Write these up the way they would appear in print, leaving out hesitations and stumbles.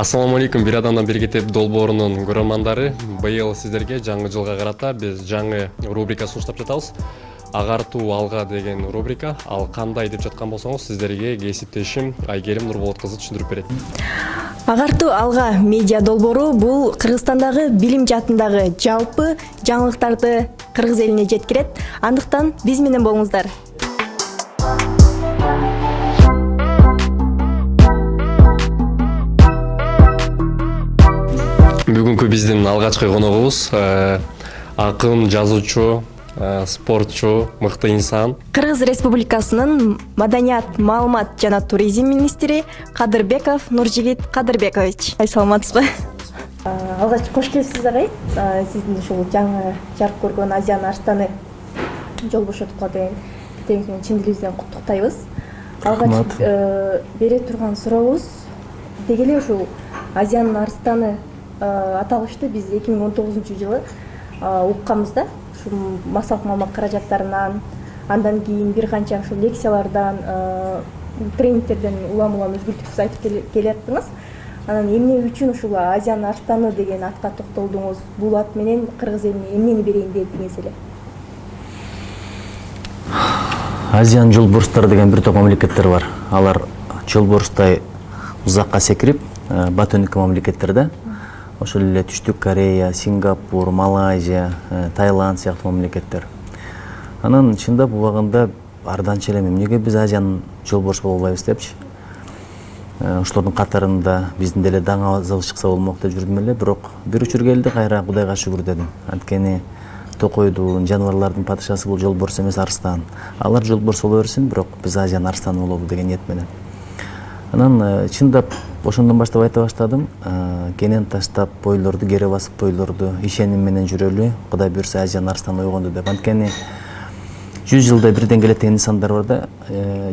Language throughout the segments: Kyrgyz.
Ассаламу алейкум, бир адамдан бир кетип долбоорунун көрөрмандары. Быйыл сиздерге жаңы жылга карата биз жаңы рубрика сунуштап жатабыз. Агартуу алга деген рубрика. Ал кандай деп жаткан болсоңуз, сиздерге кесиптешим Айгерим Нурболот кызы түшүндүрүп берет. Агартуу алга медиа долбоору бул Кыргызстандагы билим жаатындагы жалпы жаңылыктарды кыргыз элине жеткирет. Андыктан биз менен болуңуздар. Бүгүнкү биздин алгачкы коногубуз акын, жазуучу, спортчу, мыкты инсан. Кыргыз Республикасынын Маданият, маалымат жана туризм министри Кадырбеков Нуржигит Кадырбекович. Саламатсызбы? Алгач кош келипсиз агай. Сиздин ушул жаңы жарык көргөн Азиянын арстаны Жолбошотукка деген китебиңиз менен чын дилибизден куттуктайбыз. Алгач бере турган сурообуз деги эле ушул Азиянын арстаны аталышты биз 2019-жылы укканбыз да. Ушул массалык маалымат каражаттарынан, андан кийин бир канча ушул лекциялардан, тренингтерден улам-улам өзгөртүксүз айтып келаттыңыз. Анан эмне үчүн ушул Азиянын арстаны деген атка токтолдуңуз? Бул ат менен кыргыз элине эмнени берейин дедиңиз эле? Азиян жолборстары деген бир топ мамлекеттер бар. Алар жолборстой узакка секирип, батөнүккө мамлекеттерде. Ошол эле Түштүк Корея, Сингапур, Малайзия, Таиланд сыяктуу мамлекеттер. Анан чындап убагында арданча элем эмнеге биз Азиянын жолборшу боло албайбыз депчи. Ошолордун катарында биздин деле даң азабыз чыкса болмок деп жүрдүм эле, бирок бир учур келди, кайра Кудайга шүгүр дедим. Анткени токойдун, жаныбарлардын падышасы бул жолборс эмес, арстан. Алар жолборс боло берсин, бирок биз Азиянын арстаны болобуз деген ниет менен. Анан чындап ошондон баштап айта баштадым. Кенен таштап бойлорду, кере басып бойлорду, ишеним менен жүрөлү. Кудай буйрса Азиянын арстаны ойгонду деп. Анткени 100 жылда бирден келет деген инсандар бар да.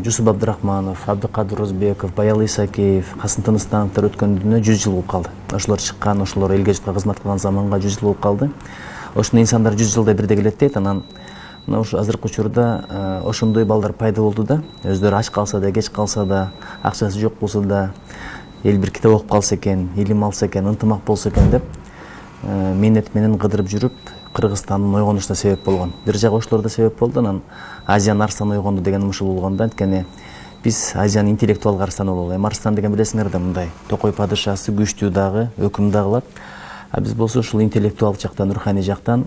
Жусуп Абдырахманов, Абдыкадыр Розбеков, Баял Исакеев, Касым Тыныстановдор өткөн дүнүө 100 жыл болуп калды. Ошолор чыккан, ошолор элге журтка кызмат кылган заманга 100 жыл болуп калды. Ошондой инсандар 100 жылда бирде келет дейт. Анан ушу азыркы учурда ошондой балдар пайда болду да. Өздөрү ач калса да, кеч калса да, акчасы жок болсо да, эл бир китеп окуп калса экен, илим алса экен, ынтымак болсо экен деп менет менен кыдырып жүрүп, Кыргызстандын ойгонушуна себеп болгон. Бир жагы ошолор да себеп болду. Анан Азиянын арстаны ойгонду деген ушул болгондо, анткени биз Азиянын интеллектуалдык арстаны бололу. Эми арстан деген билесиңер да, мындай токой падышасы күчтүү дагы, өкүм дагы кылат. А биз болсо ушул интеллектуалдык жактан, руханий жактан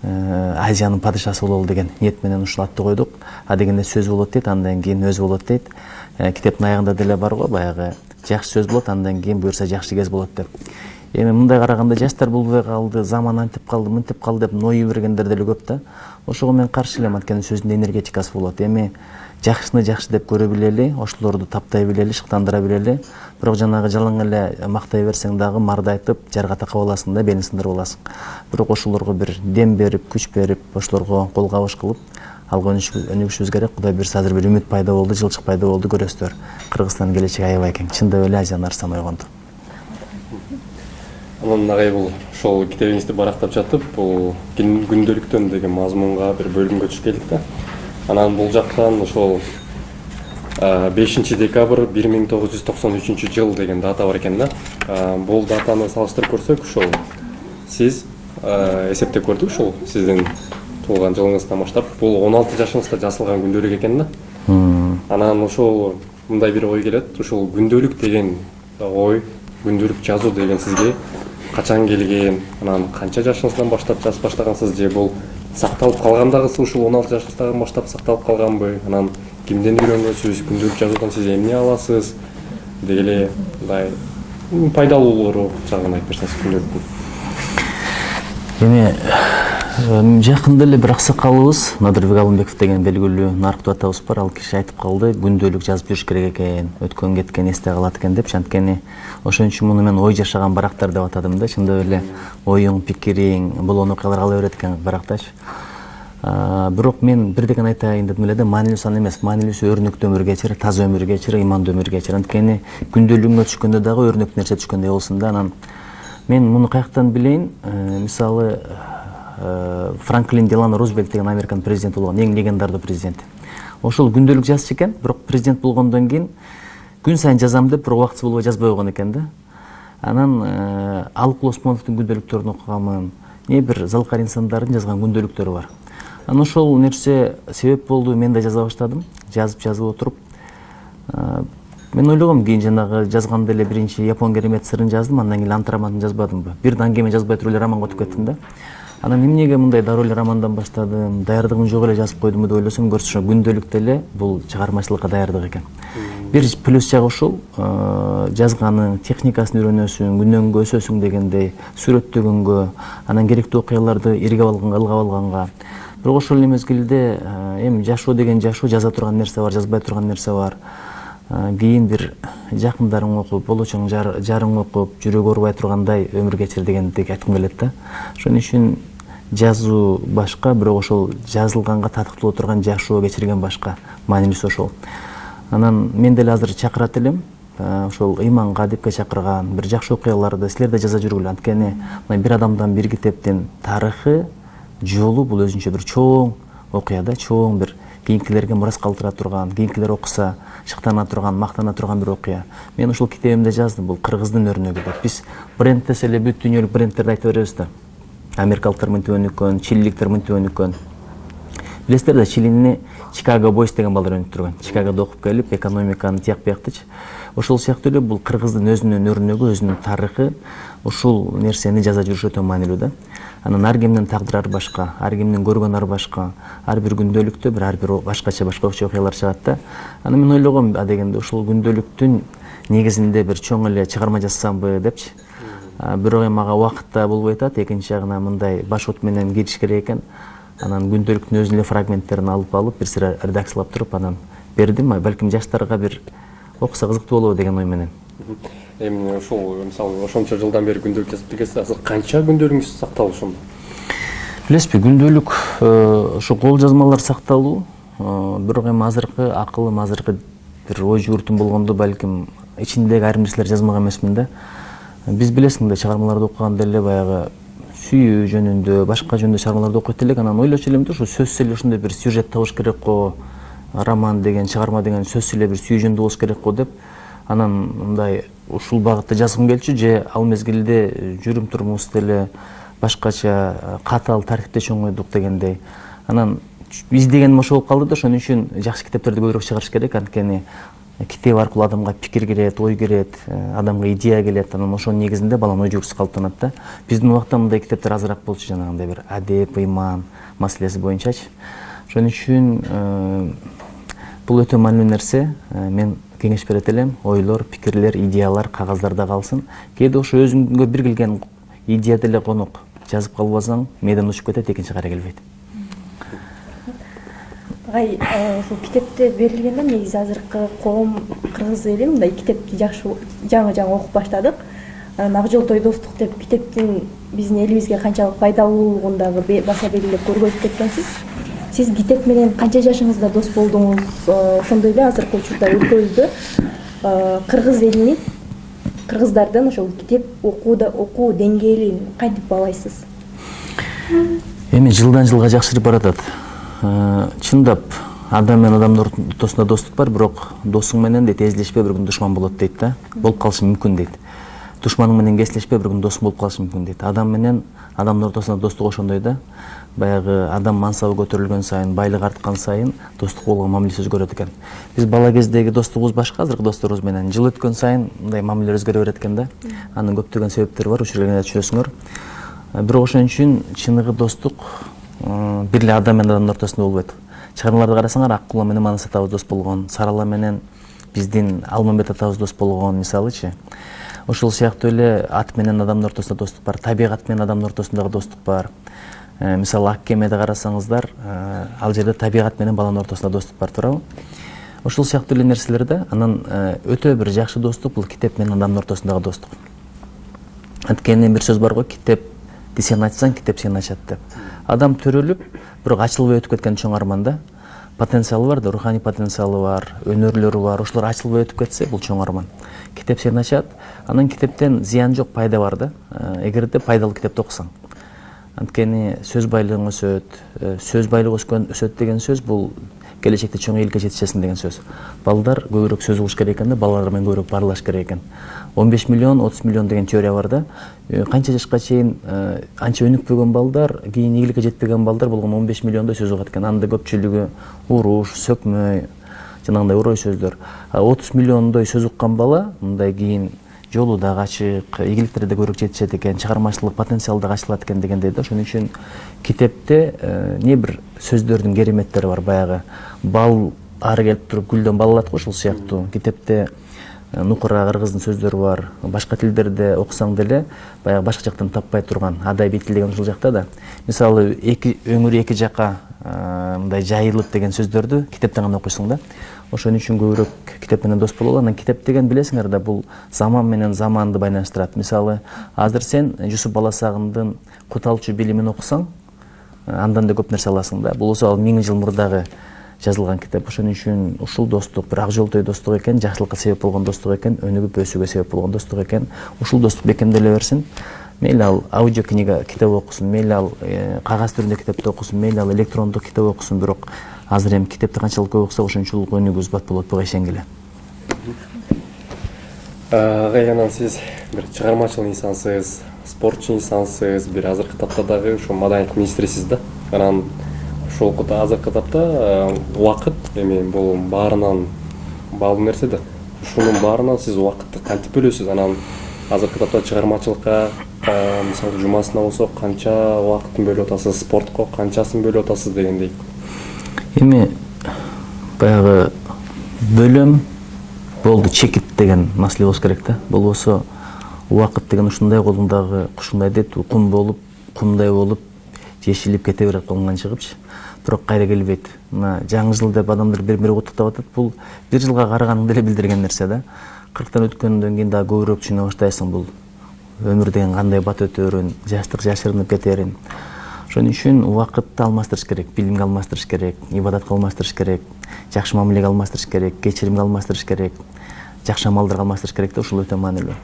Азиянын падышасы бололу деген ниет менен ушул атты койдук. А дегенде сөз болот дейт, андан кийин өз болот дейт. Китептин аягында деле бар го, баягы жакшы сөз болот, андан кийин буйрса жакшы кез болот деп. Эми мындай караганда жаштар болбой калды, заман антип калды, мынтип калды деп ной бергендер деле көп да. Ошого мен каршы элем, анткени сөздүн энергетикасы болот. Эми жакшыны жакшы деп көрө билели, ошолорду таптай билели, шыктандыра билели. Бирок жанагы жалаң эле мактай берсең дагы мардайтып, жарга такап аласың да, белин сындырып аласың. Бирок ошолорго бир дем берип, күч берип, ошолорго кол кабыш кылып алга өнүгүшүбүз керек. Кудай буйрса азыр бир үмүт пайда болду, жылчык пайда болду, көрөсүздөр. Кыргызстандын келечеги аябай кең. Чындап эле Азиянын арстаны ойгонду. Анан агай бул ошол китебиңизди барактап жатып, бул күндөлүктөн деген мазмунга бир бөлүмгө түшүп келдик да. Анан бул жактан ошол 5 декабрь 1993 жыл деген дата бар экен да. Бул датаны салыштырып көрсөк, ошол сиз эсептеп көрдүк, ошол сиздин туулган жылыңыздан баштап бул 16 жашыңызда жазылган күндөлүк экен да. Анан ошол мындай бир ой келет, ошол күндөлүк деген ой, күндөлүк жазуу деген сизге качан келген, анан канча жашыңыздан баштап жазып баштагансыз, же бул сакталып калгандагы ушул 16 жашыңыздан баштап сакталып калганбы? Анан кимден үйрөнгөнсүз, күндөлүк жазуудан сиз эмне аласыз? Деги эле мындай пайдалуулугу жагын айтып берсеңиз күндөлүктүн. Эми Жакында эле бир аксакалыбыз Надырбек Алымбеков деген белгилүү нарыктуу атабыз бар. Ал киши айтып калды, күндөлүк жазып жүрүш керек экен, өткөн кеткен эсте калат экен деп. Анткени ошон үчүн муну мен ой жашаган барактар деп атадым да. Чындап эле оюң, пикириң, болгон окуялар кала берет экен баракташ. Бирок мен бир деген айтайын дедим эле да, маанилүүсү аны эмес, маанилүүсү өрнөктүү өмүр кечир, таза өмүр кечир, имандуу өмүр кечир. Анткени күндөлүгүңө түшкөндө дагы өрнөктүү нерсе түшкөндөй болсун да. Анан мен муну каяктан билейин? Мисалы Франклин Делано Рузвельт деген Американын президенти болгон, эң легендардуу президент. Ошол күндөлүк жазчу экен, бирок президент болгондон кийин күн сайын жазам деп бир убактысы болбой жазбай койгон экен да. Анан Алык Осмоновдун күндөлүктөрүн окуганмын, бир залкар инсандардын жазган күндөлүктөрү бар. Анан ошол нерсе себеп болду, мен да жаза баштадым. Жазып отуруп мен ойлогом, кийин жанагы жазганда эле биринчи Япон керемет сырын жаздым, андан кийин антромантын жазбадымбы. Бир аңгеме жазбай туруп эле романга өтүп кеттим да. Анан эмнеге мындай дароо эле романдан баштадым, даярдыгым жок эле жазып койдумбу деп ойлосом, көрсө ошо күндөлүк деле бул чыгармачылыкка даярдык экен. Бир плюс жагы ушул, жазганын техникасын үйрөнөсүң, күнөн күнгө өсөсүң дегендей, сүрөттөгөнгө, анан керектүү окуяларды иргеп алганга, ылгап алганга. Бирок ошол эле мезгилде эми жашоо деген жашоо, жаза турган нерсе бар, жазбай турган нерсе бар. Кийин бир жакындарың окуп, болочоң жарың окуп, жүрөгү оорубай тургандай өмүр кечир дегендей айткым келет да. Ошон үчүн жазуу башка, бирок ошол жазылганга татыктуу турган жашоо кечирген башка, маанилүүсү ошол. Анан мен деле азыр чакырат элем, ошол ыйманга, адепке чакырган бир жакшы окуяларды силер да жаза жүргүлө. Анткени бир адамдан, бир китептин тарыхы, жолу бул өзүнчө бир чоң окуя да, чоң бир кийинкилерге мурас калтыра турган, кийинкилер окуса шыктана турган, мактана турган бир окуя. Мен ушул китебимде жаздым, бул Кыргыздын өрнөгү деп. Биз бренд десе эле бүт дүйнөлүк брендтерди айтып беребиз да. Америкалыктар мынтип өнүккөн, чилиликтер мынтип өнүккөн. Билесиздер да, Чилини Чикаго Бойс деген балдар өнүктүргөн. Чикагода окуп келип, экономиканы тияк бияктычы. Ошол сыяктуу эле бул Кыргыздын өзүнүн өрнөгү, өзүнүн тарыхы, ушул нерсени жаза жүрүш өтө маанилүү да. Анан ар кимдин тагдыры башка, ар кимдин көргөн ары башка, ар бир күндөлүктө ар бир башкача окуялар чыгат да. Анан мен ойлогом, дегенде ушул күндөлүктүн негизинде бир чоң эле чыгарма жазсамбы депчи. Бирок эми ага убакыт да болбой атат, экинчи жагынан мындай баш от менен кириш керек экен. Анан күндөлүктүн өзүнүн эле фрагменттерин алып бир сыра редакциялап туруп анан бердим. Балким жаштарга бир окуса кызыктуу болобу деген ой менен. Эми ошол мисалы ошончо жылдан бери күндөлүк жазып келесиз, азыр канча күндөлүгүңүз сакталып ошондо? Билесизби, күндөлүк ошо кол жазмалар сакталуу, бирок эми азыркы акылым, азыркы бир ой жүгүртүм болгондо балким ичиндеги айрым нерселер жазмак эмесмин да. Биз билесиң да, чыгармаларды окуганда эле баягы сүйүү жөнүндө, башка жөнүндө чыгармаларды окуйт элек, анан ойлочу элем да, ушу сөзсүз эле ушундай бир сюжет табыш керек го, роман деген, чыгарма деген сөзсүз эле бир сүйүү жөнүндө болуш керек го деп, анан мындай ушул багытта жазгым келчү, же ал мезгилде жүрүм турумубузду эле башкача катаал тартипте чоңойдук дегендей. Анан издегеним ошол болуп калды да, ошон үчүн жакшы китептерди көбүрөөк чыгарыш керек. Анткени китеп аркылуу адамга пикир кирет, ой кирет, адамга идея келет. Анан ошонун негизинде баланын ой жүгүртүсү калыптанат да. Биздин убакта мындай китептер азыраак болчу, жанагындай бир адеп, ыйман маселеси боюнчачы. Ошон үчүн бул өтө маанилүү нерсе. Мен кеңеш берет элем, ойлор, пикирлер, идеялар кагаздарда калсын. Кээде ошо өзүңгө бир келген идея деле конок, жазып калбасаң мээден учуп кетет, экинчи кайра келбейт. Ушул китепте берилгенде негизи азыркы коом, кыргыз эли мындай китепти жакшы жаңы окуп баштадык. Анан Ак жол той достук деп китептин биздин элибизге канчалык пайдалуулугун дагы баса белгилеп көргөзүп кеткенсиз. Сиз китеп менен канча жашыңызда дос болдуңуз? Ошондой эле азыркы учурда өлкөбүздө кыргыз элини, кыргыздардын ошол китеп окуу деңгээлин кантип баалайсыз? Эми жылдан жылга жакшырып баратат. Чындап, адам менен адамдын ортосунда достук бар, бирок досуң менен дейт эзилешпей бир күн душман болот дейт да. Болуп калышы мүмкүн дейт. Душманың менен кесилешпей бир күн досуң болуп калышы мүмкүн дейт. Адам менен адамдын ортосунда достук ошондой да. Баягы адам мансабы көтөрүлгөн сайын, байлык арткан сайын достук болгон мамилеси өзгөрөт экен. Биз бала кездеги достугубуз башка, азыркы досторубуз менен жыл өткөн сайын мындай мамилелер өзгөрө берет экен да. Анын көптөгөн себептери бар, ушул жерге түшүнөсүңөр. Бирок ошон үчүн чыныгы достук бир эле адам менен адамдын ортосунда болбойт. Чыгармаларды карасаңар, Аккула менен Манас атабыз дос болгон, Сарала менен биздин Алмамбет атабыз дос болгон, мисалычы. Ошол сыяктуу эле ат менен адамдын ортосунда достук бар, табигат менен адамдын ортосунда достук бар. Мисалы Ак Кемеде карасаңыздар, ал жерде табигат менен баланын ортосунда достук бар, туурабы? Ошол сыяктуу эле нерселерде анан өтө бир жакшы достук бул китеп менен адамдын ортосундагы достук. Анткени бир сөз бар го, китепти сен ачсаң, китеп сени ачат деп. Адам төрөлүп, бирок ачылбай өтүп кеткен чоң арманда, потенциалы бар да, руханий потенциалы бар, өнөрлөрү бар, ошолор ачылбай өтүп кетсе, бул чоң арман. Китеп сени ачат, анан китептен зыян жок, пайда бар да. Эгерде пайдалуу китепти окусаң. Анткени сөз байлыгың өсөт, сөз байлыгы өсөт деген сөз бул келечекте чоң элге жетишесиң деген сөз. Балдар көбүрөөк сөз угуш керек экен да, балалар менен көбүрөөк баарлаш керек экен. 15 миллион, 30 миллион деген теория бар да. Канча жашка чейин анча өнүкпөгөн балдар, кийин ийгиликке жетпеген балдар болгон 15 миллиондой сөз угат экен. Анда көпчүлүгү уруш, сөкмөй, жанагындай урой сөздөр. 30 миллиондой сөз уккан бала мындай кийин жолу да ачык, ийгиликтерде көбүрөөк жетишет экен, чыгармачылык потенциалы да ачылат экен дегендей да. Ошон үчүн китепте не бир сөздөрдүн кереметтери бар, баягы бал ары келип туруп гүлдөн балалат го, ушул сыяктуу. Китепте нукура кыргыздын сөздөрү бар, башка тилдерде окусаң деле баягы башка жактан таппай турган адабий тил деген ушул жакта да. Мисалы өңүр эки жака мындай жайылып деген сөздөрдү китептен гана окуйсуң да. Ошон үчүн көбүрөөк китеп менен дос бололу. Анан китеп деген билесиңер да, бул заман менен заманды байланыштырат. Мисалы, азыр сен Жусуп Баласагындын Куталчу билимин окусаң, андан да көп нерсе аласың да. Бул ал 1000 жыл мурдагы жазылган китеп. Ошон үчүн ушул достук бир ак жолтой достук экен, жакшылыкка себеп болгон достук экен, өнүгүп өсүүгө себеп болгон достук экен. Ушул достук бекемделе берсин. Мейли ал аудио книга китеп окусун, мейли ал кагаз түрүндө китепти окусун, мейли ал электрондук китеп окусун, бирок азыр эми китепти канчалык көп окусак, ошончолук өнүгүүбүз бат болот буга ишенгиле. Агай, анан сиз бир чыгармачыл инсансыз, спортчу инсансыз, бир азыркы тапта дагы ошо маданият министрисиз да. Анан ошол азыркы тапта убакыт эми бул баарынан баалуу нерсе да. Ушунун баарынан сиз убакытты кантип бөлөсүз? Анан азыркы тапта чыгармачылыкка мисалы жумасына болсо канча убакытын бөлүп атасыз, спортко канчасын бөлүп атасыз дегендей. Эми баягы бөлөм болду, чекит деген маселе болуш керек да. Болбосо убакыт деген ушундай колуңдагы кушундай дейт, кум болуп, кумдай болуп жешилип кете берет колуңдан чыгыпчы. Бирок кайра келбейт. Мына жаңы жыл деп адамдар бири-бири куттуктап атат. Бул бир жылга караганыңды эле билдирген нерсе да. 40тан өткөндөн кийин дагы көбүрөөк түшүнө баштайсың бул өмүр деген кандай бат өтөрүн, жаштык жашырынып кетерин. Ошон үчүн убакытты алмаштырыш керек, билимге алмаштырыш керек, ибадатка алмаштырыш керек, жакшы мамилеге алмаштырыш керек, кечиримге алмаштырыш керек, жакшы амалдарга алмаштырыш керек да, ушул өтө маанилүү.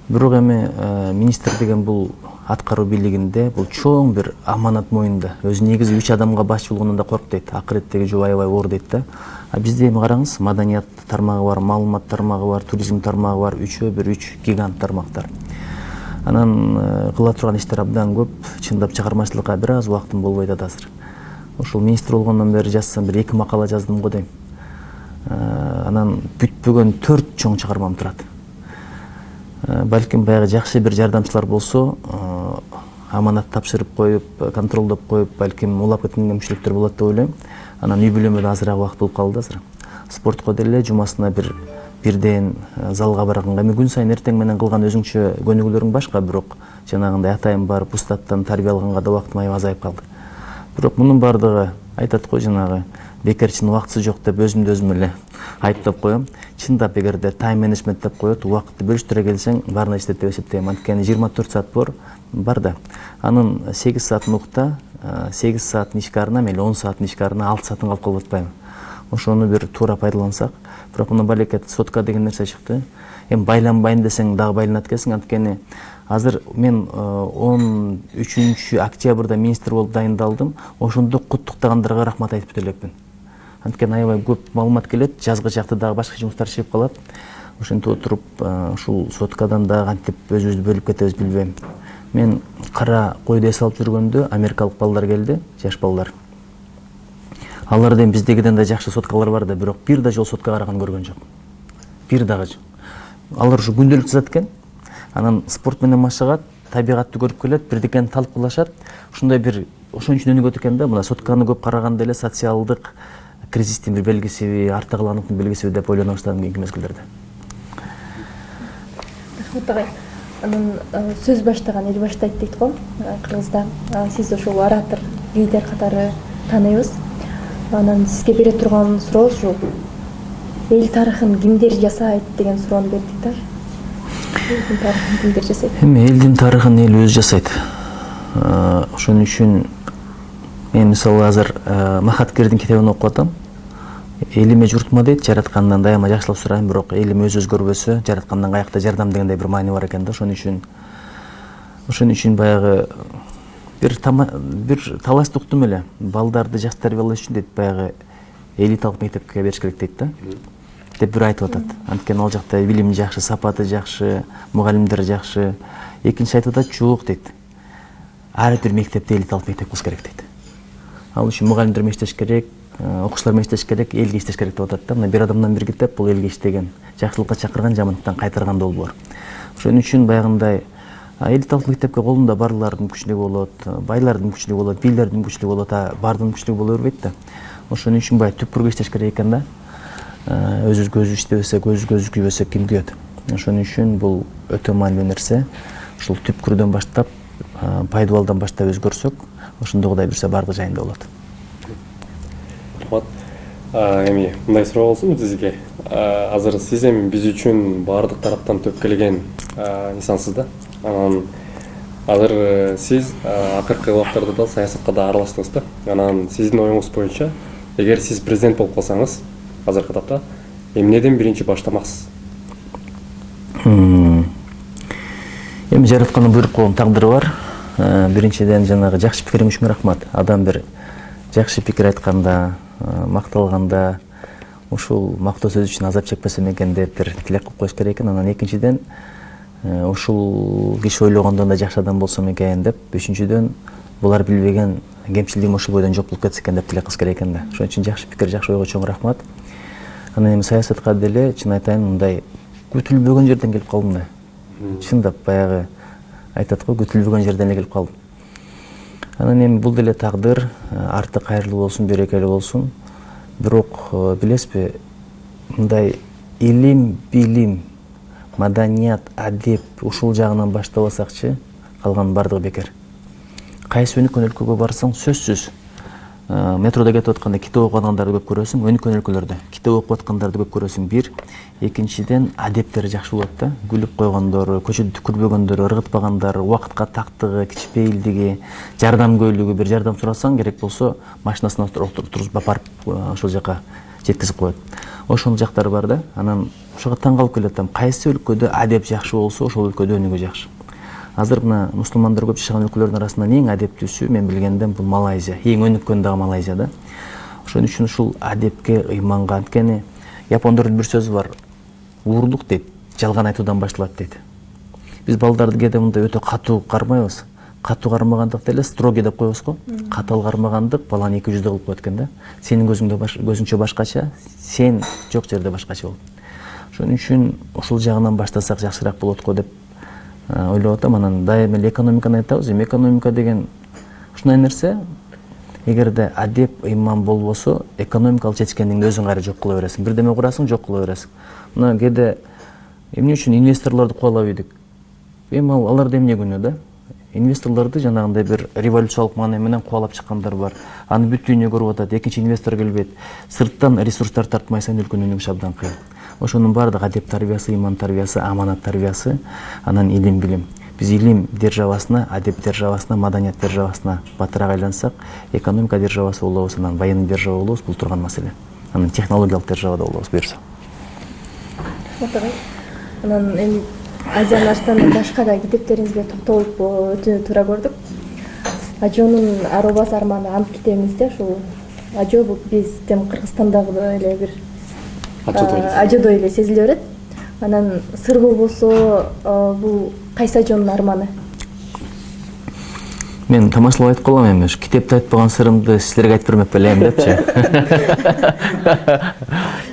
Бирок эми министр деген бул аткаруу бийлигинде бул чоң бир аманат моюнда. Өзү негизи 3 адамга башчы болгондон да корк дейт. Акыреттеги жубу аябай оор дейт да. А бизде эми караңыз, маданият тармагы бар, маалымат тармагы бар, туризм тармагы бар, 3 гигант тармактар. Анан кыла турган иштер абдан көп. Чындап чыгармачылыкка бир аз убактым болбой атат азыр. Ошол министр болгондон бери жазсам бир 2 макала жаздым го дейм. Анан бүтпөгөн 4 чоң чыгармам турат. Балким баягы жакшы бир жардамчылар болсо, аманат тапшырып коюп, контролдоп коюп, балким улап кеткен кемчиликтер болот деп ойлойм. Анан үй бүлөмө да азыраак убакыт болуп калды азыр. Спортко деле жумасына бирден залга барганга, эми күн сайын эртең менен кылган өзүңчө көнүгүүлөрүң башка, бирок жанагындай атайын барып устаттан тарбия алганга да убактым аябай азайып калды. Бирок мунун баардыгы айтат го, жанагы бекерчинин убактысы жок деп өзүмдү өзүм эле айыптап коем. Чындап эгерде тайм менеджмент деп коет, убакытты бөлүштүрө келсең, баарына иштет деп эсептейм. Анткени 24 саат бар да. Анын 8 саатын укта, 8 саатын ишке арнам, эле 10 саатын ишке арна, 6 саатын калып калып атпайбы. Ошону бир туура пайдалансак, бирок мына балекет сотка деген нерсе чыкты. Эми байланбайын десең дагы байланат экенсиң, анткени азыр мен 13 октябрда министр болуп дайындалдым. Ошондо куттуктагандарга рахмат айтып өтө элекмин. Анткени аябай көп маалымат келет, жазгы жакта дагы башка жумуштар чыгып калат. Ошентип отуруп, ушул соткадан дагы кантип өзүбүздү бөлүп кетебиз билбейм. Мен кара койду эс алып жүргөндө америкалык балдар келди, жаш балдар. Алардын биздегиден да жакшы соткалар бар да, бирок бир да жол сотка караган көргөн жок. Бир дагы жок. Алар ушу күндөлүк жазат экен. Анан спорт менен машыгат, табигатты көрүп келет, бирдекени талкуулашат. Ошондой бир ошон үчүн өнүгөт экен да, мына сотканы көп караганда эле социалдык кризистин бир белгисиби, артыгылануктун белгисиби деп ойлоно баштадым кийинки мезгилдерде. анан сөз баштаган эл баштайт дейт го кыргызда. Сиз ошол оратор, лидер катары тааныйбыз. Анан сизге бере турган суроо ушул эл тарыхын кимдер жасайт деген суроону бердик да. Элдин тарыхын кимдер жасайт? Эми элдин тарыхын эл өзү жасайт. Ошон үчүн мен мисалы азыр Махаткердин китебин окуп атам. Элиме журтма дейт, жараткандан дайыма жакшылык сурайм, бирок элим өз өзгөрбөсө, жараткандан каякта жардам дегендей бир маани бар экен да. Ошон үчүн баягы бир талашты уктум эле. Балдарды жакшы тарбиялаш үчүн дейт, баягы элиталык мектепке бериш керек дейт да. Деп бир айтып атат. Анткени ал жакта билим жакшы, сапаты жакшы, мугалимдер жакшы. Экинчи айтып атат, жок дейт. Ар бир мектепте элиталык мектеп кылыш керек дейт. Ал үчүн мугалимдер менен иштеш керек, окуучулар менен иштеш керек, элге иштеш керек деп атат да. Мына бир адамдан бир китеп, бул элге иштеген, жакшылыкка чакырган, жамандыктан кайтарган долбоор. Ошон үчүн баягындай элиталык мектепке колунда барлардын мүмкүнчүлүгү болот, байлардын мүмкүнчүлүгү болот, бийлердин мүмкүнчүлүгү болот, бардын мүмкүнчүлүгү боло бербейт да. Ошон үчүн баягы түпкүргө иштеш керек экен да. Өзүбүзгө өзү иштебесек, өзүбүзгө өзү күйбөсөк ким күйөт? Ошон үчүн бул өтө маанилүү нерсе. Ушул түпкүрдөн баштап, пайдабалдан баштап өзгөрсөк, ошондо Кудай буйрса бардыгы жайында болот. Рахмат. Эми мындай суроо болсун сизге. Азыр сиз эми биз үчүн бардык тараптан төккелген инсансыз да. Анан азыр сиз акыркы убактарда да саясатка да аралаштыңыз да. Анан сиздин оюңуз боюнча, эгер сиз президент болуп калсаңыз, азыркы тапта эмнеден биринчи баштамаксыз? Эми жараткандын буйруп койгон тагдыры бар. Биринчиден жанагы жакшы пикириң үчүн рахмат. Адам бир жакшы пикир айтканда, макталганда, ушул мактоо сөз үчүн азап чекпесем экен деп бир тилек кылып коюш керек экен. Анан экинчиден ушул киши ойлогондон да жакшы адам болсом экен деп, үчүнчүдөн булар билбеген кемчилигим ушул бойдон жок болуп кетсе экен деп тилек кылыш керек экен да. Ошон үчүн жакшы пикир, жакшы ойго чоң рахмат. Анан эми саясатка деле чын айтайын, мындай күтүлбөгөн жерден келип калдым да. Чындап баягы айтат го, күтүлбөгөн жерден эле келип калдым. Анан эми бул деле тагдыр, арты кайырлуу болсун, берекелүү болсун. Бирок билесизби, мындай илим, билим, маданият, адеп ушул жагынан баштабасакчы, калган бардыгы бекер. Кайсы өнүккөн өлкөгө барсаң, сөзсүз метрода кетип атканда китеп окуп аткандарды көп көрөсүң, өнүккөн өлкөлөрдө китеп окуп аткандарды көп көрөсүң. Бир, экинчиден адептери жакшы болот да. Күлүп койгондору, көчөдө түкүрбөгөндөрү, ыргытпагандары, убакытка тактыгы, кичпейилдиги, жардамгөйлүгү. Бир жардам сурасаң, керек болсо машинасына отургузуп барып ошол жака жеткизип коет. Ошол жактары бар да. Анан ошого таң калып келатам. Кайсы өлкөдө адеп жакшы болсо, ошол өлкөдө өнүгүү жакшы. Азыр мына мусулмандар көп жашаган өлкөлөрдүн арасынан эң адептүүсү мен билгенден бул Малайзия. Эң өнүккөн дагы Малайзия да. Ошон үчүн ушул адепке, ыйманга, анткени япондордун бир сөзү бар. Уурлук дейт, жалган айтуудан башталат дейт. Биз балдарды кээде мындай өтө катуу кармайбыз. Катуу кармагандык деле строгий деп коебуз го. Катал кармагандык баланы 200 кылып коет экен да. Сенин көзүңчө башкача, сен жок жерде башкача болот. Ошон үчүн ушул жагынан баштасак жакшыраак болот го деп ойлоп атам. Анан дайыма эле экономиканы айтабыз. Эми экономика деген ушундай нерсе. Эгерде адеп, ыйман болбосо, экономикалык жетишкендигиңди өзүң кайра жок кыла бересиң. Бирдеме курасың, жок кыла бересиң. Мына кээде эмне үчүн инвесторлорду кубалап ийдик? Эми аларды эмне күнөө да? Инвесторлорду жанагындай бир революциялык маани менен кубалап чыккандар бар. Аны бүт дүйнө көрүп атат. Экинчи инвестор келбейт. Сырттан ресурстар тартмайсаң өлкөнүн өнүгүшү абдан кыйын. Ошонун баардыгы адеп тарбиясы, иман тарбиясы, аманат тарбиясы, анан илим, билим. Биз илим державасына, адеп державасына, маданият державасына батыраак айлансак, экономика державасы болобуз, анан военный держава болобуз, бул турган маселе. Анан технологиялык державада болобуз буюрса. Анан эми Азияны Арстандан башка да китептериңизге токтолуп өтө туура көрдүк. Ажонун Аробас арманы ант китебиңизде ушул ажо бул биздин Кыргызстандагы эле бир ажодой эле сезиле берет. Анан сыр болбосо бул кайсы ажонун арманы? Мен тамашалап айтып калам эми, китепте айтпаган сырымды силерге айтып бермек белем депчи.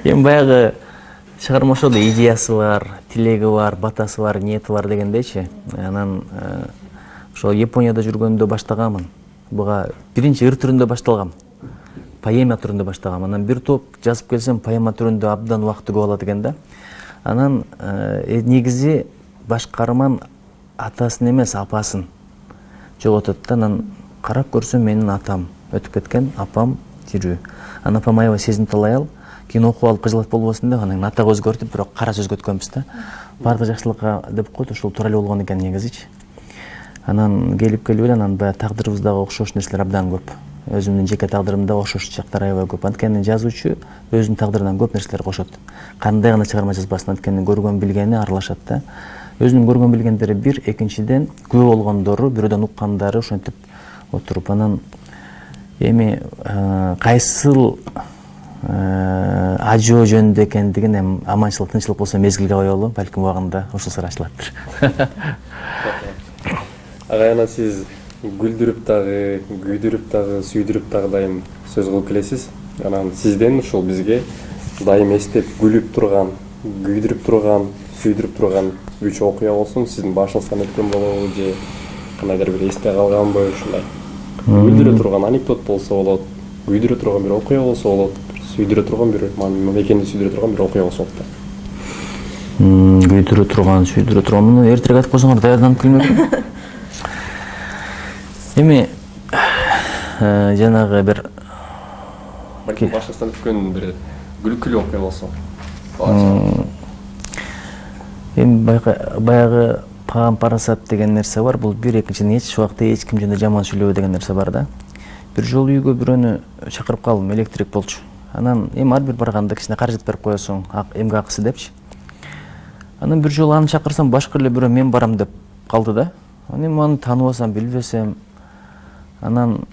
Эми баягы чыгармашоодо идеясы бар, тилеги бар, батасы бар, ниети бар дегендейчи. Анан ошо Японияда жүргөндө баштаганмын. Буга биринчи ыр түрүндө башталгам. Поэма түрүндө баштагам. Анан бир топ жазып келсем, поэма түрүндө абдан убакыт көп алат экен да. Анан негизи баш каарман атасын эмес апасын жоготот да. Анан карап көрсөм менин атам өтүп кеткен, апам тирүү. Анан апам аябай сезимтал аял. Кийин окуп алып кыжылат болбосун деп анан атага өзгөртүп, бирок кара сөзгө өткөнбүз да. Бардык жакшылыкка деп койду, ошол туура эле болгон экен негизичи. Анан келип эле анан баягы тагдырыбыздагы окшош нерселер абдан көп. Өзүмдүн жеке тагдырымда окшош жактар аябай көп. Анткени жазуучу өзүнүн тагдырынан көп нерселер кошот. Кандай гана чыгарма жазбасын, анткени көргөн билгени аралашат да. Өзүнүн көргөн билгендери бир, экинчиден күбө болгондору, бирөөдөн уккандары ошентип отуруп. Анан эми кайсыл ажоо жөнүндө экендигин эми аманчылык, тынччылык болсо мезгилге коелу, балким убагында ушул сыр ачылаттыр. Агай, анан сиз гүлдүрүп дагы, күйдүрүп дагы, сүйдүрүп дагы дайым сөз кылып келесиз. Анан сизден ушул бизге дайым эстеп күлүп турган, күйдүрүп турган, сүйдүрүп турган үч окуя болсун, сиздин башыңыздан өткөн болобу же кандайдыр бир эсте калганбы, ушундай. Күлдүрө турган анекдот болсо болот, күйдүрө турган бир окуя болсо болот, сүйдүрө турган бир мамлекенди сүйдүрө турган бир окуя болсо болот да. Күйдүрө турган, сүйдүрө турган, муну эртерээк айтып койсоңор даярданып келмекмин. Эми жанагы бир балким башыңыздан өткөн бир күлкүлүү окуя болсо. Эми баягы паам парасат деген нерсе бар. Бул бир, экинчиден эч убакта эч ким жөнүндө жаман сүйлөбө деген нерсе бар да. Бир жолу үйгө бирөөнү чакырып калдым, электрик болчу. Анан эми ар бир барганда кичине каражат берип коесуң, эмгек акысы депчи. Анан бир жолу аны чакырсам башка эле бирөө мен барам деп калды да. Анан аны тааныбасам, билбесем, анан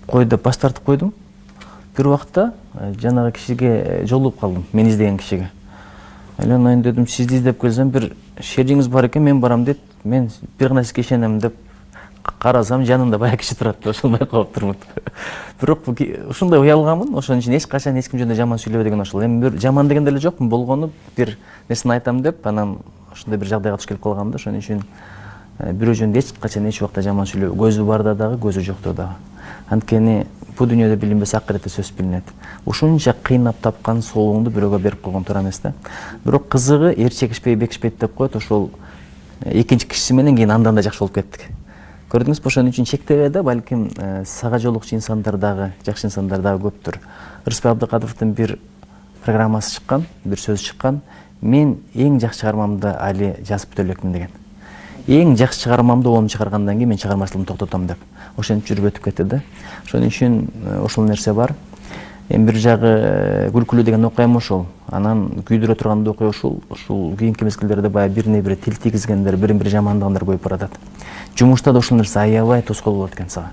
кой деп баш тартып койдум. Бир убакта жанагы кишиге жолугуп калдым, мени издеген кишиге. Анан дедим, сизди издеп келсем, бир шериңиз бар экен, мен барам дейт. Мен бир гана сизге ишенем деп карасам, жанымда баягы киши турат, ошондой калып турмун. Бирок ушундай уялганмын, ошон үчүн эч качан эч ким жөнүндө жаман сүйлөбө деген ошол. Эми бир жаман деген деле жокмун, болгону бир нерсени айтам деп, анан ошондой бир жагдайга туш келип калгам да. Ошон үчүн бирөө жөнүндө эч качан эч убакта жаман сүйлөбө, көзү барда дагы, көзү жокто дагы. Анткени бул дүйнөдө билинбесе акыретте сөз билинет. Ушунча кыйнап тапкан соолугуңду бирөөгө берип койгон туура эмес да. Бирок кызыгы эр чекишпей бекишпейт деп коет, ошол экинчи кишиси менен кийин андан да жакшы болуп кеттик. Көрдүңүзбү, ошон үчүн чектебей да, балким сага жолукчу инсандар дагы, жакшы инсандар дагы көптүр. Рыспек Абдыкадыровдун бир программасы чыккан, бир сөзү чыккан. Мен эң жакшы чыгармамды али жазып бүтө элекмин деген. Эң жакшы чыгармамды ону чыгаргандан кийин мен чыгармачылыгымды токтотом деп. Ошентип жүрүп өтүп кетти да. Ошон үчүн ошол нерсе бар. Эми бир жагы күлкүлүү деген окуям ошол. Анан күйдүрө турган окуя ушул кийинки мезгилдерде баягы бирине бири тил тийгизгендер, бири бири жамандагандар көбөйүп баратат. Жумушта да ошол нерсе аябай тоскоол болот экен сага.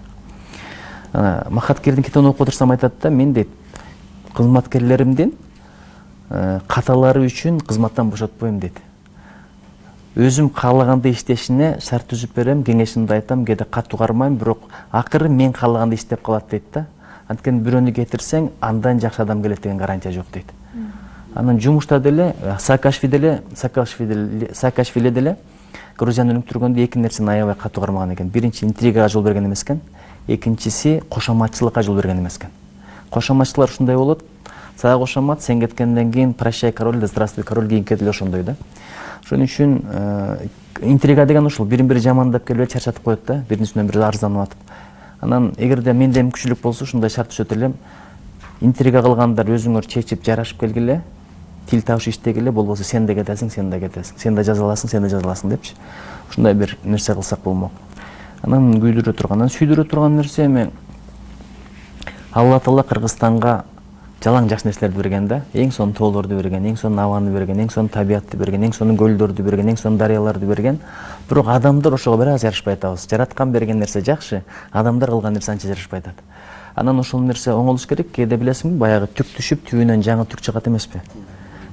Махаткердин китебин окуп отурсам айтат да, мен дейт, кызматкерлеримдин каталары үчүн кызматтан бошотпойм дейт. Өзүм каалаганды иштешине шарт түзүп берем, кеңешимди айтам, кээде катуу кармайм, бирок акыры мен каалаганды иштеп калат дейт да. Анткени бирөөнү кетирсең, андан жакшы адам келет деген гарантия жок дейт. Анан жумушта деле Саакашвили деле Грузияны өнүктүргөндө эки нерсени аябай катуу кармаган экен. Биринчи, интригага жол берген эмес экен. Экинчиси, кошоматчылыкка жол берген эмес экен. Кошоматчылар ушундай болот. Сага кошомат, сен кеткенден кийин прощай король да здравствуй король, кийинки деле ошондой да. Ошон үчүн интрига деген ушул, бири-бири жамандап келип чарчатып коет да, биринин бири арзанып атып. Анан эгерде менде мүмкүнчүлүк болсо, ушундай шарт түзөт элем. Интрига кылгандар өзүңөр чечип жарашып келгиле, тил табыш иштегиле, болбосо сен да кетесиң, сен да кетесиң. Сен да жазаласың депчи. Ушундай бир нерсе кылсак болмок. Анан күйдүрө турган, сүйдүрө турган нерсе эми Алла Таала Кыргызстанга жалаң жакшы нерселерди берген да. Эң сонун тоолорду берген, эң сонун абаны берген, эң сонун табиятты берген, эң сонун көлдөрдү берген, эң сонун дарыяларды берген. Бирок адамдар ошого бир аз жарашпай атабыз. Жараткан берген нерсе жакшы, адамдар кылган нерсе анча жарашпай атат. Анан ошол нерсе оңолуш керек. Кээде билесиңби, баягы түк түшүп, түбүнөн жаңы түк чыгат эмеспи?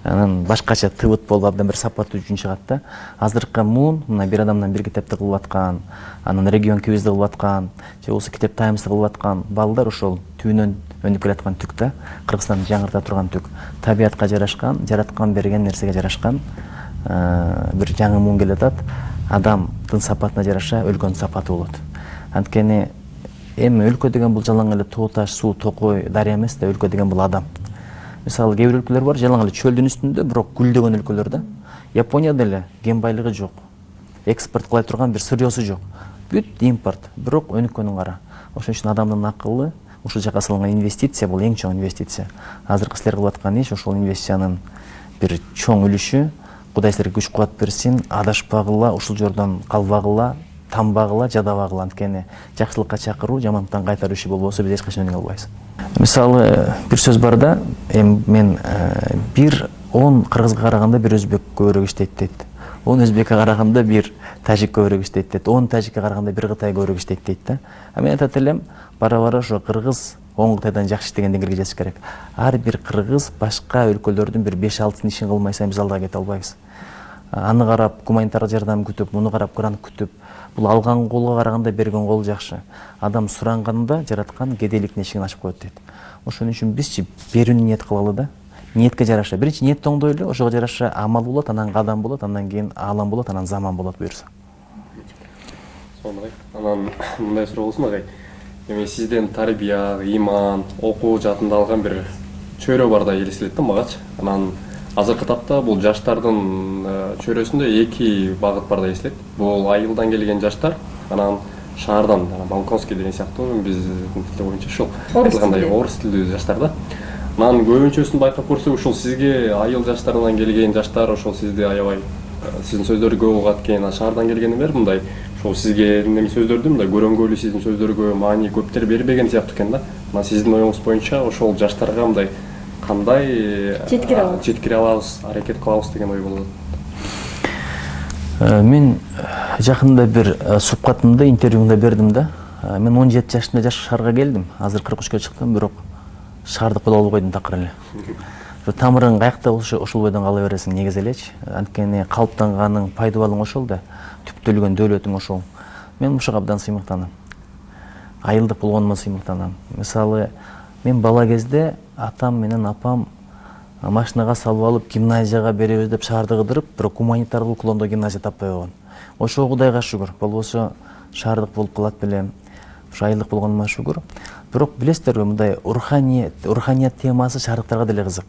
Анан башкача тыбыт болуп абдан бир сапаттуу жүн чыгат да. Азыркы муун мына бир адамдан бир китепти кылып аткан, анан регион квизди кылып аткан, же болбосо Китеп Таймсты кылып аткан балдар ошол түбүнөн өнүп келаткан түк да. Кыргызстанды жаңырта турган түк. Табиятка жарашкан, жараткан берген нерсеге жарашкан бир жаңы муун келатат. Адамдын сапатына жараша өлкөнүн сапаты болот. Анткени эми өлкө деген бул жалаң эле тоо таш, суу, токой, дарыя эмес да, өлкө деген бул адам. Мисалы, кээ бир өлкөлөр бар, жалаң эле чөлдүн үстүндө, бирок гүлдөгөн өлкөлөр да. Япония деле кен байлыгы жок. экспорт кылай турган бир сырьёсу жок. Бүт импорт, бирок өнүккөнүн кара. Ошон үчүн адамдын акылы, ушул жака салынган инвестиция бул эң чоң инвестиция. Азыркы силер кылып аткан иш ошол инвестициянын бир чоң үлүшү. Кудай силерге күч кубат берсин, адашпагыла, ушул жордон калбагыла, танбагыла, жадабагыла. Анткени жакшылыкка чакыруу, жамандыктан кайтаруу иши болбосо биз эч качан өнүгө албайбыз. Мисалы, бир сөз бар да, мен бир 10 кыргызга караганда бир өзбек көбүрөөк иштейт дейт. 10 өзбекке караганда бир тажик көбүрөөк иштейт дейт. 10 тажикке караганда бир кытай көбүрөөк иштейт дейт да. Мен айтат элем, бара-бара ошо кыргыз 10 кытайдан жакшы иштеген деңгээлге жетиш керек. Ар бир кыргыз башка өлкөлөрдүн бир 5-6 ишин кылмайса биз алга кете албайбыз. Аны карап гуманитардык жардам күтүп, муну карап грант күтүп, бул алган колго караганда берген кол жакшы. Адам суранганда жараткан кедейликтин эшигин ачып коет дейт. Ошон үчүн бизчи берүүнү ниет кылалы да. Ниетке жараша. Биринчи ниет оңдойлу, ошого жараша амал болот, анан кадам болот, андан кийин аалам болот, анан заман болот буюрса. Сондай. Анан мындай суроо болсун агай. Эми сизден тарбия, иман, окуу жаатында алган бир чөйрө бар да элестелет да магачы. Анан азыркы тапта бул жаштардын чөйрөсүндө эки багыт бар да эслет. Бул айылдан келген жаштар, анан шаардан, Балконский деген сыяктуу биздин тил боюнча ушул айтылгандай орус тилдүү жаштар да. Анан көбүнчөсүн байкап көрсөк, ушул сизге айыл жаштарынан келген жаштар, ошол сизди аябай сиздин сөздөрдү көп угат экен. Шаардан келгендер мындай ошол сизге эми сөздөрдү мындай көрөнгөлүү сиздин сөздөргө маани көптөр бербеген сыяктуу экен да. Анан сиздин оюңуз боюнча ошол жаштарга мындай кандай жеткире алабыз, аракет кылабыз деген ой болот. Мен жакында бир сухбатымда, интервьюмда бердим да. Мен 17 жашында шаарга келдим. Азыр 43-кө чыктым, бирок шаарды кыла албайдым такыр эле. Тамырың каякта ошол бойдон кала бересиң негизи элечи. Анткени калыптанганың, пайдабалың ошол да, түптөлгөн дөөлөтүң ошол. Мен ушуга абдан сыймыктанам. Айылдык болгонума сыймыктанам. Мисалы, мен бала кезде атам менен апам машинага салып алып гимназияга беребиз деп шаарды кыдырып, бирок гуманитардык уклондо гимназия таппай койгон. Ошо Кудайга шүгүр. Болбосо шаардык болуп калат белем. Ушу айылдык болгонума шүгүр. Бирок билесиздерби, мындай руханият темасы шаардыктарга деле кызык.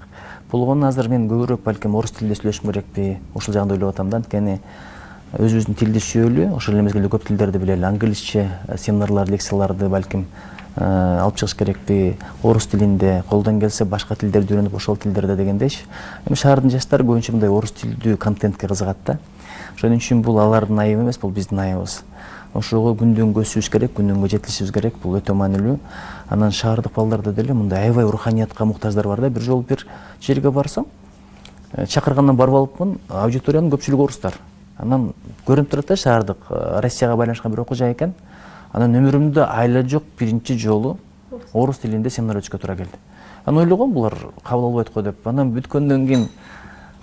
Болгону азыр мен көбүрөөк балким орус тилинде сүйлөшүм керекпи? Ушул жагында ойлоп атам да. Анткени өзүбүздүн тилди сүйөлү, ошол эле мезгилде көп тилдерди билели. Англисче семинарлар, лекцияларды балким алып чыгыш керекпи? Орус тилинде, колдон келсе башка тилдерди үйрөнүп ошол тилдерде дегендейчи. Эми шаардын жаштары көбүнчө мындай орус тилдүү контентке кызыгат да. Ошон үчүн бул алардын айыбы эмес, бул биздин айыбыбыз. Ошого күндөн өсүшүбүз керек, күндөн жетилишибиз керек. Бул өтө маанилүү. Анан шаардык балдарда деле мындай аябай руханиятка муктаждар бар да. Бир жолу бир жерге барсам, чакыргандан барып алыпмын, аудиториянын көпчүлүгү орустар. Анан көрүнүп турат да, шаардык Россияга байланышкан бир окуу жай экен. Анан өмүрүмдө айла жок биринчи жолу орус тилинде семинар өтүшкө туура келди. Анан ойлогом, булар кабыл албайт го деп. Анан бүткөндөн кийин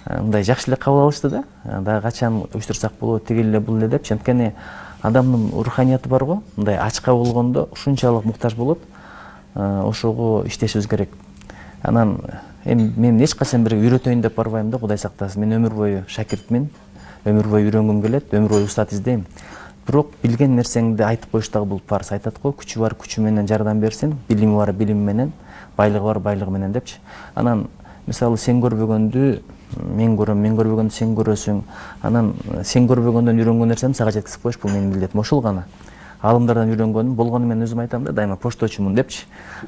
мындай жакшы эле кабыл алышты да. Дагы качан уюштурсак болот, тиги эле бул эле депчи. Анткени адамдын руханияты бар го, мындай ачка болгондо ушунчалык муктаж болот. Ошого иштешибиз керек. Анан эми мен эч качан бир үйрөтөйүн деп барбайм да, Кудай сактасын. Мен өмүр бою шакиртмин, өмүр бою үйрөнгүм келет, өмүр бою устат издейм. Бирок билген нерсеңди айтып коюш дагы бул парыз. Айтат го, күчү бар күчү менен жардам берсин, билими бар билими менен, байлыгы бар байлыгы менен депчи. Анан мисалы сен көрбөгөндү мен көрөм, мен көрбөгөндү сен көрөсүң. Анан сен көрбөгөндөн үйрөнгөн нерсемди сага жеткизип коюш, бул менин милдетим. Ошол гана. Алымдардан үйрөнгөнүм болгону мен өзүм айтам да, дайыма пошточумун депчи.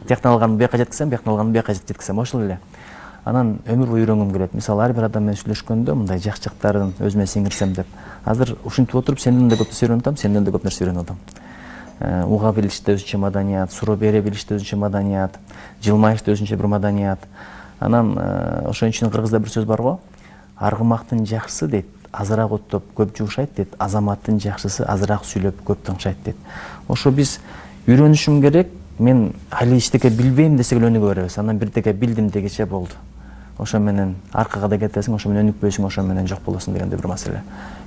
Тияктан алганымды бияка жеткизсем, бияктан алганымды бияка жеткизсем, ошол эле. Анан өмүр бою үйрөнгүм келет. Мисалы ар бир адам менен сүйлөшкөндө мындай жакшы жактарын өзүмө сиңирсем деп. Азыр ушинтип отуруп сенден да көп нерсе үйрөнүп атам, сенден да көп нерсе үйрөнүп атам. Уга билиште өзүнчө маданият, суроо бере билиште өзүнчө маданият, жылмайышта өзүнчө бир маданият. Анан ошон үчүн кыргызда бир сөз бар го. Аргымактын жакшысы дейт, азыраак оттоп көп жуушайт дейт, азаматтын жакшысы азыраак сүйлөп көп тыңшайт дейт. Ошо биз үйрөнүшүм керек. Мен али эчтеке билбейм десек эле өнүгө беребиз. Анан бирдеке билдим дегиче болду. Ошо менен аркага да кетесиң, ошо менен өнүкпөйсүң, ошо менен жок болосуң дегенде бир маселе.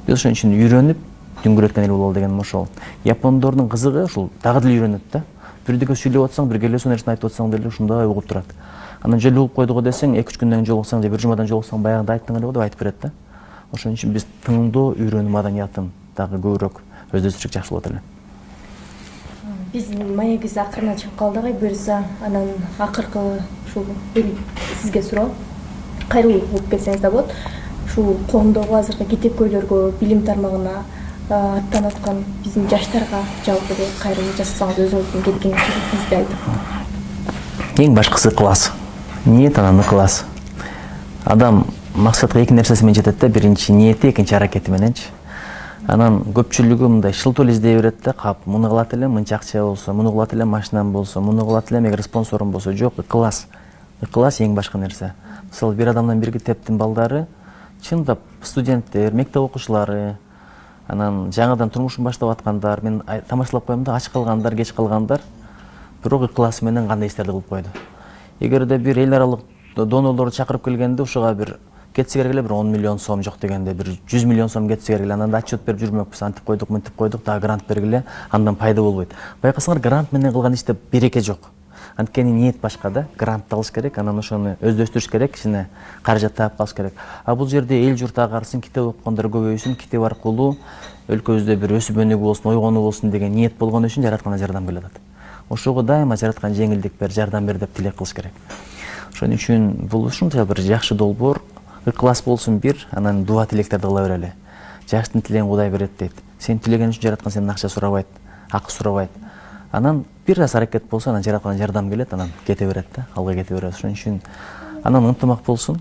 Биз ошон үчүн үйрөнүп, дүңгүрөткөн эл бололу дегеним ошол. Япондордун кызыгы ушул дагы деле үйрөнөт да. Бирдеке сүйлөп атсаң, бир келесиң нерсени айтып атсаң деле ушундай угуп турат. Анан жолугуп койду го десең, 2-3 күндөн жолуксаң же бир жумадан жолуксаң, баягында айттың эле го деп айтып берет да. Ошон үчүн биз тыңдоо, үйрөнүү маданиятын дагы көбүрөөк өздөштүрсөк жакшы болот эле. Биздин маегибиз акырына чыгып калды, буюрса, анан акыркы ушул сизге суроо. Кайрылуу кылып кетсеңиз да болот. Ушул коомдогу азыркы кетекөйлөргө, билим тармагына аттан аткан биздин жаштарга жалпы эле кайрымдуулук жасасаңыз өзүңүздүн кеткениңизди айтып. Ең башкысы ыкылас. Ниет анан ыкылас. Адам максатка эки нерсеси менен жетет да, биринчи ниети, экинчи аракети мененчи. Анан көпчүлүгү мындай шылтоо издей берет да, кап муну кылат элем, мынча акча болсо, муну кылат элем, машинам болсо, муну кылат элем, эгер спонсорум болсо. Жок, ыкылас. Ыкылас эң башкы нерсе. Мисалы бир адамдан бир китептин балдары чындап студенттер, мектеп окуучулары, анан жаңадан турмушун баштап аткандар, мен тамашалап коем да, ач калгандар, кеч калгандар, бирок ыкыласы менен кандай иштерди кылып койду. Эгерде бир эл аралык донорлорду чакырып келгенде ушуга бир кетсе керек эле бир 10 миллион сом, жок дегенде бир 100 миллион сом кетсе керек эле, анан да отчет берип жүрмөкпүз, антип койдук, мынтип койдук, дагы грант бергиле, андан пайда болбойт. Байкасаңар, грант менен кылган иште береке жок. Анткени ниет башка да, грант алыш керек, анан ошону өздөрүштүрүш керек, кичине каражат таап калыш керек. А бул жерде эл журт агарсын, китеп окугандар көбөйсүн, китеп аркылуу өлкөбүздө бир өсүп өнүгүү болсун, ойгонуу болсун деген ниет болгон үчүн жараткандан жардам келип атат. Ошого дайыма жараткан жеңилдик бер, жардам бер деп тилек кылыш керек. Ошон үчүн бул ушунча бир жакшы долбоор, ыкылас болсун бир, анан дуа тилектерди кыла берели. Жаштын тилегин Кудай берет дейт. Сен тилеген үчүн жараткан сенден акча сурабайт, акы сурабайт. Анан бир аз аракет болсо, анан жараткандан жардам келет, анан кете берет да, алга кете берет. Ошон үчүн анан ынтымак болсун.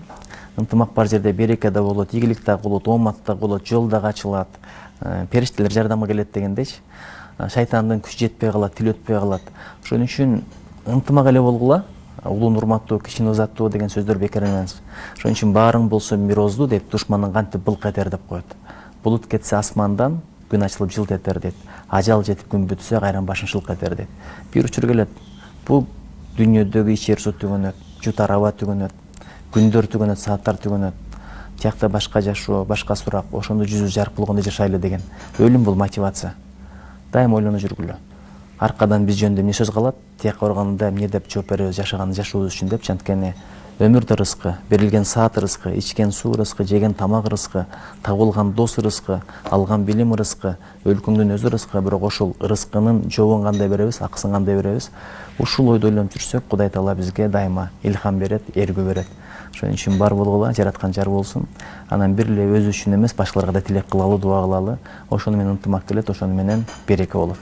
Ынтымак бар жерде береке да болот, ийгилик да болот, оомат да болот, жол да ачылат, периштелер жардамга келет дегендейчи. Шайтандын күчү жетпей калат, тил өтпөй калат. Ошон үчүн ынтымак эле болгула. Улуун урматтуу, кичине узаттуу деген сөздөр бекер эмес. Ошон үчүн баарың болсо мирозду деп, душмандын кантип былк этер деп коет. Булут кетсе асмандан, күн ачылып жылт этер дейт. Ажал жетип күн бүтсө, кайран башын шылк этер дейт. Бир учур келет. Бул дүйнөдөгү ичер суу түгөнөт, жутар аба түгөнөт, күндөр түгөнөт, сааттар түгөнөт. Тиякта башка жашоо, башка сурак, ошондо жүзү жарык болгондо жашайлы деген. Өлүм бул мотивация. Дайым ойлонуп жүргүлө. Аркадан биз жөнүндө эмне сөз калат, тиякка барганда эмне деп жооп беребиз жашаган жашообуз үчүн деп. Анткени өмүр да рызкы, берилген саат рызкы, ичкен суу рызкы, жеген тамак рызкы, табылган дос рызкы, алган билим рызкы, өлкөңдүн өзү рызкы. Бирок ошол рызкынын жообун кандай беребиз, акысын кандай беребиз? Ушул ойду ойлонуп жүрсөк, Кудай Таала бизге дайыма илхам берет, эргүү берет. Ошон үчүн бар болгула, жараткан жар болсун. Анан бир эле өзү үчүн эмес, башкаларга да тилек кылалы, дуа кылалы. Ошону менен ынтымак келет, ошону менен береке болот.